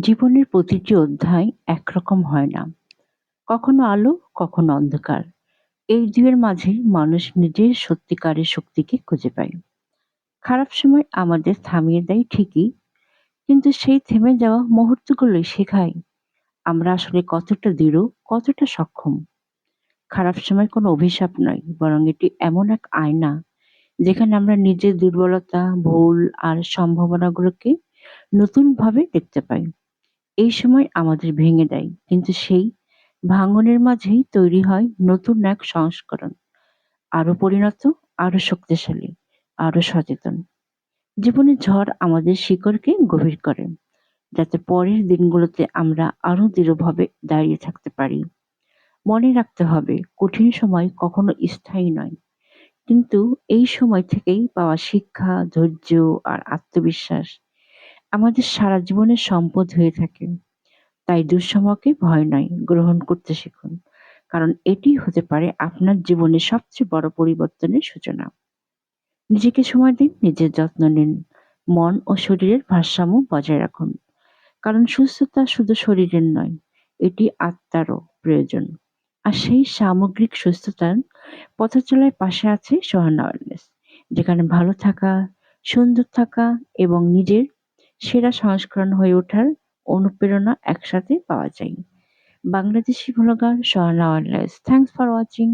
জীবনের প্রতিটি অধ্যায় একরকম হয় না। কখনো আলো, কখনো অন্ধকার। এই দুয়ের মাঝে মানুষ নিজের সত্যিকারের শক্তিকে খুঁজে পায়। খারাপ সময় আমাদের থামিয়ে দেয় ঠিকই, কিন্তু সেই থেমে যাওয়া মুহূর্তগুলোই শেখায় আমরা আসলে কতটা দৃঢ়, কতটা সক্ষম। খারাপ সময় কোনো অভিশাপ নয়, বরং এটি এমন এক আয়না যেখানে আমরা নিজের দুর্বলতা, ভুল আর সম্ভাবনাগুলোকে নতুনভাবে দেখতে পাই। এই সময় আমাদের ভেঙে দেয়, কিন্তু সেই ভাঙনের মাঝেই তৈরি হয় নতুন এক সংস্করণ, আরো পরিণত, আরো শক্তিশালী, আরো সচেতন। জীবনের ঝড় আমাদের শিকড়কে গভীর করে, যাতে পরের দিনগুলোতে আমরা আরো দৃঢ়ভাবে দাঁড়িয়ে থাকতে পারি। মনে রাখতে হবে, কঠিন সময় কখনো স্থায়ী নয়, কিন্তু এই সময় থেকেই পাওয়া শিক্ষা, ধৈর্য আর আত্মবিশ্বাস আমাদের সারা জীবনের সম্পদ হয়ে থাকে। তাই দুঃসময়কে ভয় নয়, গ্রহণ করতে শিখুন। কারণ এটি হতে পারে আপনার জীবনের সবচেয়ে বড় পরিবর্তনের সূচনা। নিজেকে সময় দিন, নিজের যত্ন নিন। মন ও শরীরের ভারসাম্য বজায় রাখুন। কারণ সুস্থতা শুধু শরীরের নয়, এটি আত্মারও প্রয়োজন। আর সেই সামগ্রিক সুস্থতার পথচলায় পাশে আছে সোহানা ওয়েলনেস, যেখানে ভালো থাকা, সুন্দর থাকা এবং নিজের সেরা সংস্করণ হয়ে ওঠার অনুপ্রেরণা একসাথে পাওয়া যায়। Bangladeshi blogger Sohana wellness. Thanks for watching.